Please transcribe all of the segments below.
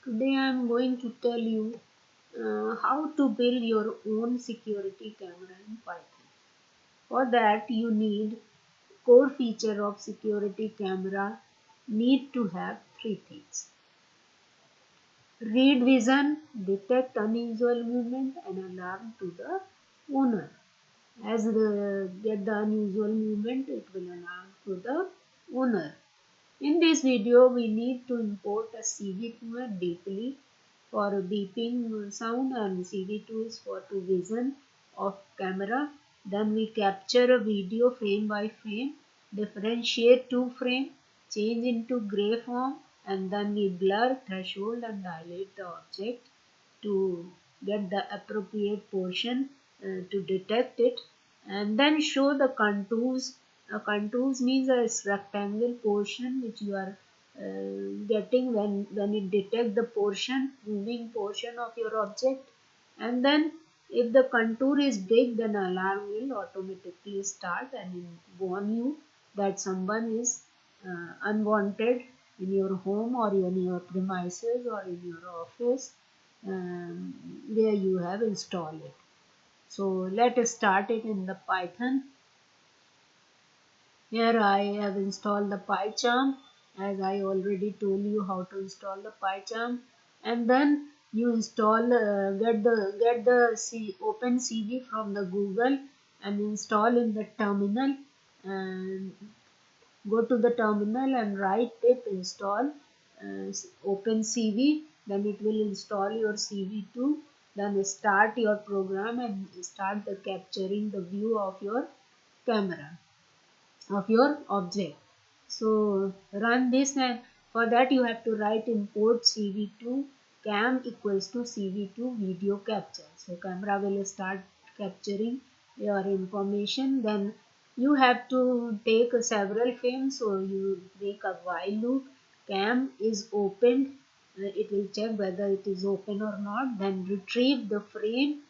Today I am going to tell you how to build your own security camera in Python. For that you need core feature of security camera need to have three things. Read vision, detect unusual movement and alarm to the owner. As the get the unusual movement, it will alarm to the owner. In this video, we need to import a CV deeply for beeping sound and CV2 is for to vision of camera. Then we capture a video frame by frame, differentiate two frame, change into gray form and then we blur, threshold and dilate the object to get the appropriate portion to detect it and then show the contours. Contours means a rectangle portion which you are getting when it detects the portion, moving portion of your object. And then if the contour is big, then alarm will automatically start and warn you that someone is unwanted in your home or in your premises or in your office where you have installed it. So let us start it in the Python. Here I have installed the PyCharm as I already told you how to install the PyCharm, and then you install open CV from the Google and install in the terminal and go to the terminal and write pip install open CV, then it will install your CV2, then start your program and start the capturing the view of your camera of your object. So run this and for that you have to write import CV2 cam equals to CV2 video capture. So camera will start capturing your information. Then you have to take several frames. So you make a while loop. Cam is opened. It will check whether it is open or not. Then retrieve the frame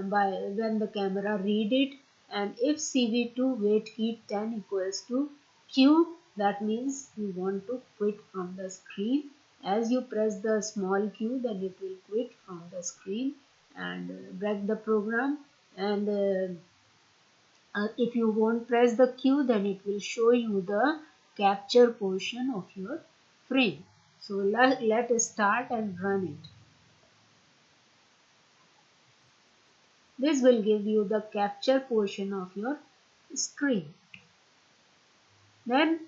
by when the camera read it, and if CV2 wait keep 10 equals to Q, that means you want to quit from the screen. As you press the small Q, then it will quit from the screen and break the program. And if you won't press the Q, then it will show you the capture portion of your frame. So let us start and run it. This will give you the capture portion of your screen. Then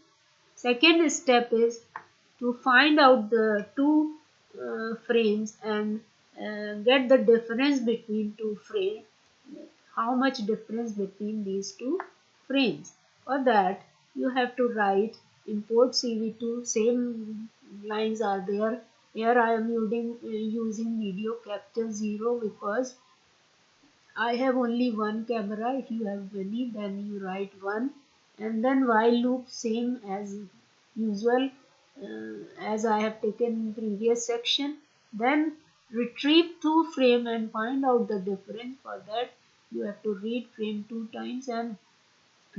second step is to find out the two frames and get the difference between two frames. How much difference between these two frames? For that you have to write import CV2. Same lines are there. Here I am using video capture 0 because I have only one camera. If you have many, then you write one, and then while loop same as usual as I have taken in previous section. Then retrieve two frame and find out the difference. For that you have to read frame two times and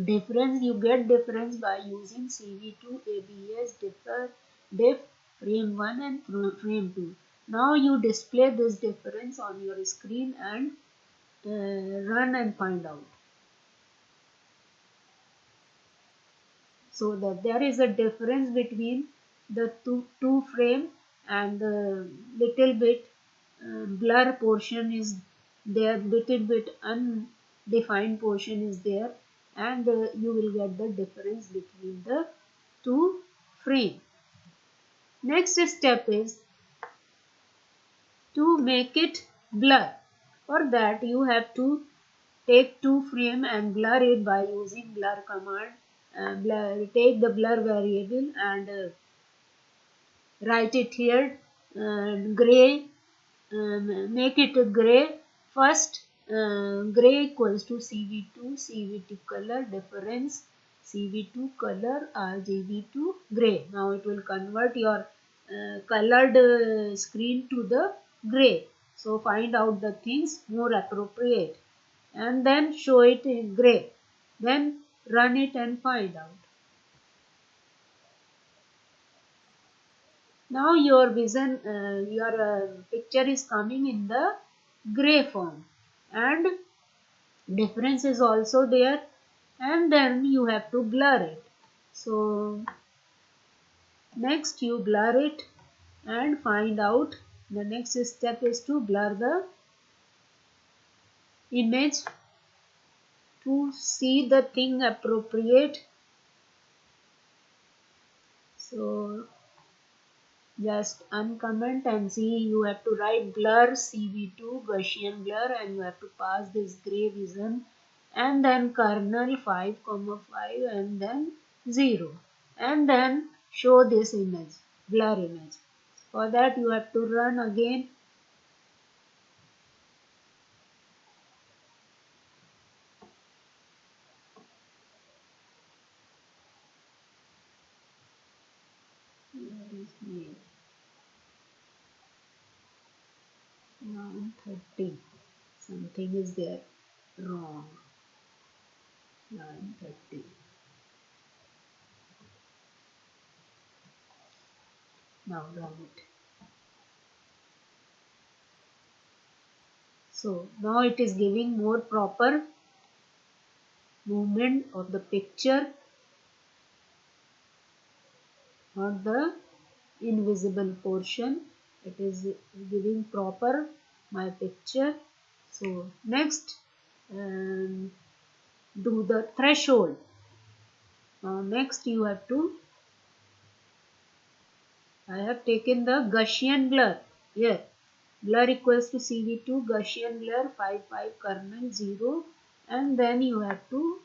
difference you get difference by using CV2 ABS diff frame 1 and frame 2. Now you display this difference on your screen and run and find out. So that there is a difference between the two frame and the little bit blur portion is there, little bit undefined portion is there, and you will get the difference between the two frame. Next step is to make it blur. For that you have to take two frame and blur it by using blur command. Take the blur variable and write it here gray, make it a gray first. Gray equals to CV2 CVT color difference CV2 color RGB to gray. Now it will convert your colored screen to the gray. So find out the things more appropriate and then show it in gray. Then run it and find out. Now your vision, your picture is coming in the gray form, and difference is also there, and then you have to blur it. So next you blur it and find out, the next step is to blur the image to see the thing appropriate. So just uncomment and see, you have to write blur CV2 Gaussian blur, and you have to pass this gray vision, and then kernel 5,5 and then 0, and then show this image, blur image. For that you have to run again. Where is my 9:30? Something is there wrong. 9:30. Now run it. So now it is giving more proper movement of the picture, not the invisible portion. It is giving proper my picture. So next, do the threshold. Now next you have to, I have taken the Gaussian blur here. Blur equals to CV2 Gaussian blur 5,5 kernel 0, and then you have to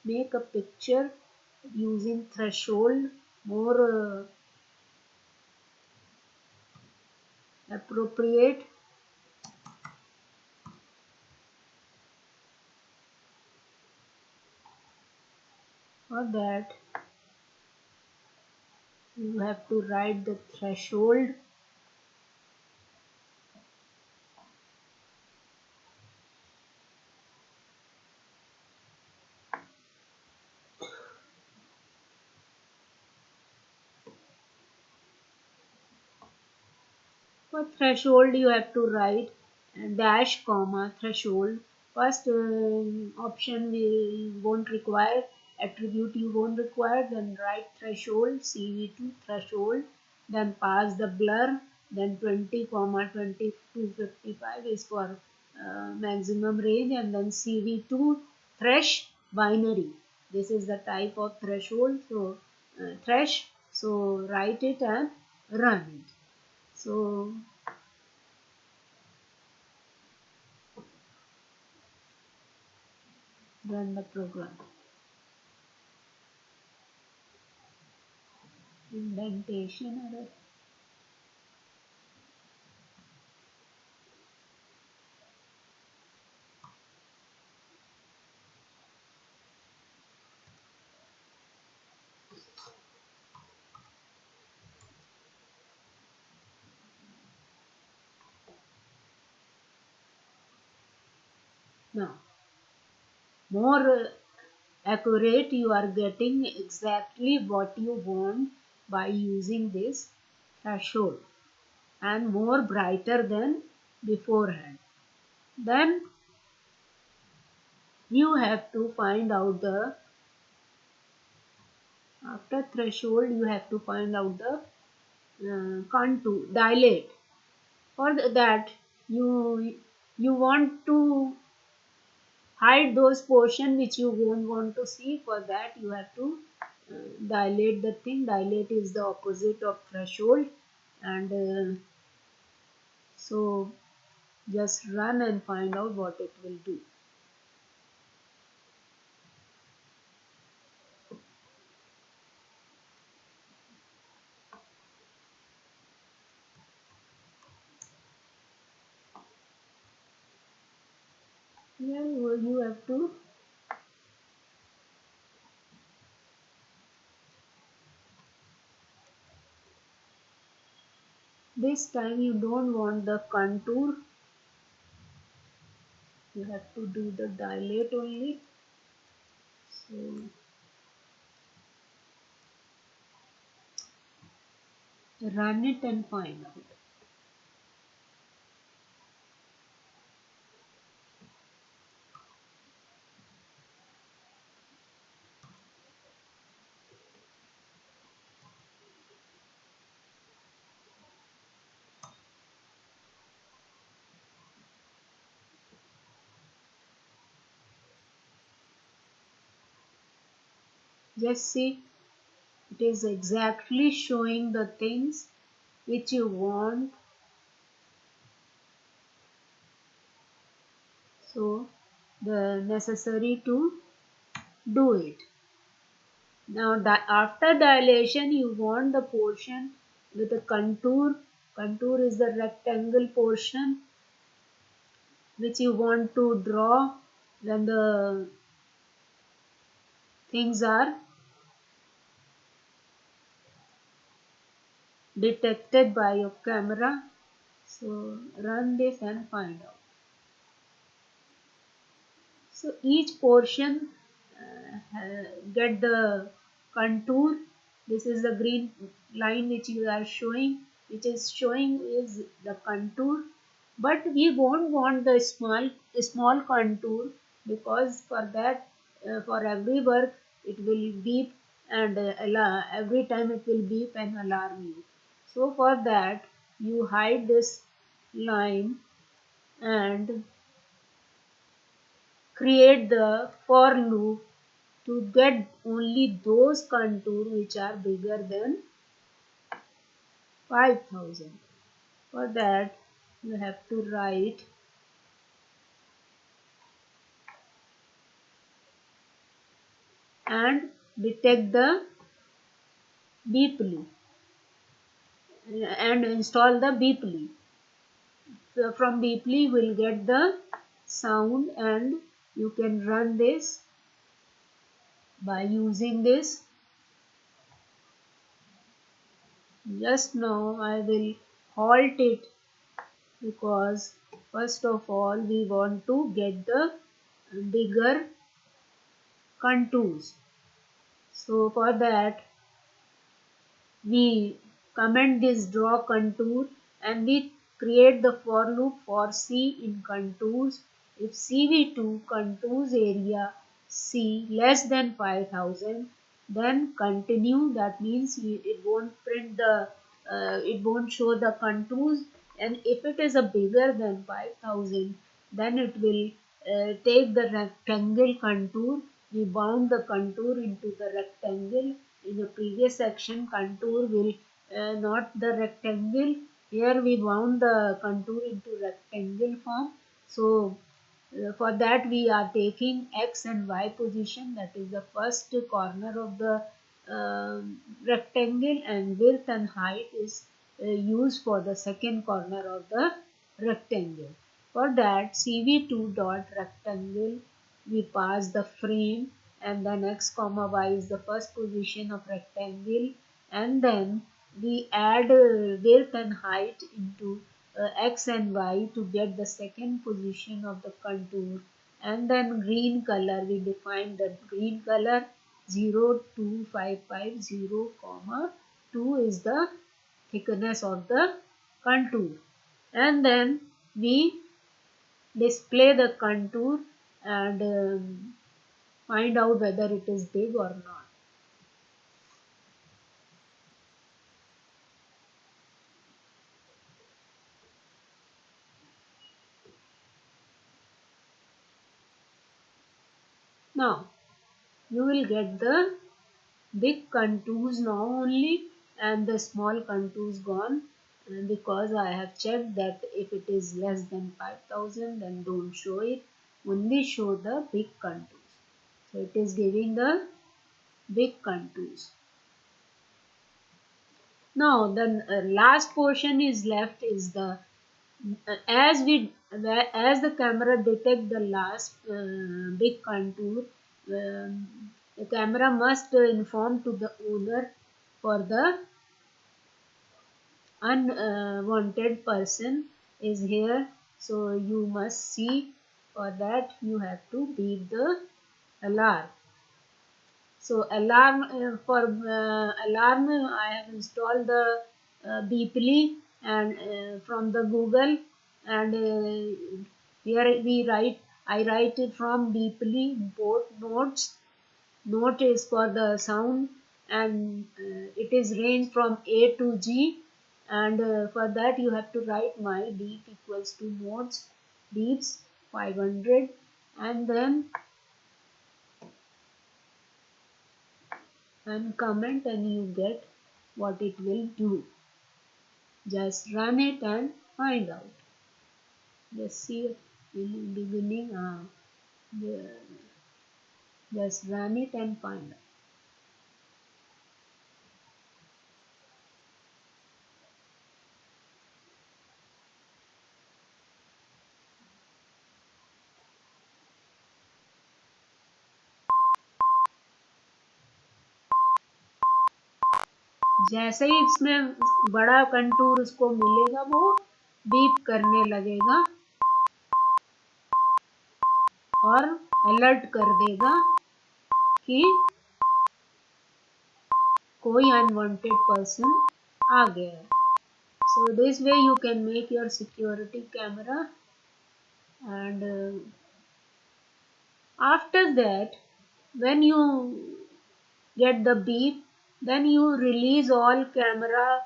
make a picture using threshold, more appropriate. For that you have to write the threshold. For threshold you have to write dash comma threshold. First option we won't require, attribute you won't require, then write threshold CV2 threshold, then pass the blur, then 20 comma 20 to 55 is for maximum range, and then CV2 thresh binary. This is the type of threshold. So thresh, so write it and run it. So run the program. Indentation error. Now, more accurate, you are getting exactly what you want by using this threshold, and more brighter than beforehand. Then you have to find out the, after threshold you have to find out the contour, dilate. For that you want to hide those portion which you won't want to see. For that you have to dilate the thing. Dilate is the opposite of threshold, and so just run and find out what it will do. Here you have to, this time you don't want the contour, you have to do the dilate only. So Run it and find out. Just see, it is exactly showing the things which you want. So the necessary to do it. Now after dilation you want the portion with a contour. Contour is the rectangle portion which you want to draw when the things are detected by your camera. So run this and find out. So each portion get the contour. This is the green line which you are showing, which is showing is the contour. But we won't want the small contour, because for that for every work it will beep and every time it will beep and alarm you. So for that you hide this line and create the for loop to get only those contours which are bigger than 5000. For that you have to write and detect the beeply and install the beeply. So from beeply we'll get the sound, and you can run this by using this. Just now I will halt it, because first of all we want to get the bigger contours. So for that we comment this draw contour and we create the for loop for C in contours. If CV2 contours area C less than 5000, then continue. That means it won't print the it won't show the contours. And if it is a bigger than 5000, then it will take the rectangle contour. We bound the contour into the rectangle. In the previous section, contour will not the rectangle. Here we bound the contour into rectangle form. So for that we are taking x and y position, that is the first corner of the rectangle, and width and height is used for the second corner of the rectangle. For that CV2 dot rectangle we pass the frame, and then x comma y is the first position of rectangle, and then we add width and height into x and y to get the second position of the contour. And then green color, we define the green color 02550 comma 2 is the thickness of the contour, and then we display the contour and find out whether it is big or not. Now you will get the big contours now only, and the small contours gone, because I have checked that if it is less than 5000 then don't show it, only show the big contours. So it is giving the big contours. Now the last portion is left is the as the camera detect the last big contour, the camera must inform to the owner for the unwanted person is here. So you must see, for that you have to beep the alarm. So alarm for alarm I have installed the Beeply and from the Google, and here we write. I write it from Beeply import notes. Note is for the sound, and it is range from A to G, and for that you have to write my beep equals to notes beeps 500, and then and comment, and you get what it will do. Just run it and find out. Just see in the beginning, just run it and find out. जैसे ही इसमें बड़ा contour उसको मिलेगा वो beep करने लगेगा और alert कर देगा कि कोई अनवांटेड पर्सन आ गया है. So this way you can make your security camera, and after that when you get the beep, then you release all camera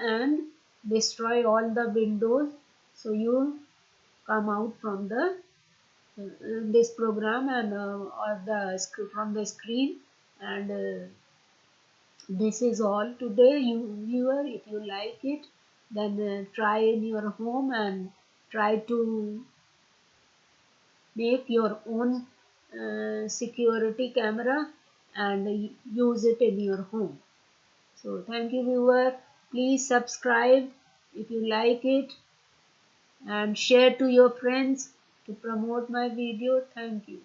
and destroy all the windows, so you come out from the this program, and or the from the screen, and this is all today. You viewer, if you like it, then try in your home and try to make your own security camera and use it in your home. So thank you viewer, please subscribe if you like it, and share to your friends to promote my video. Thank you.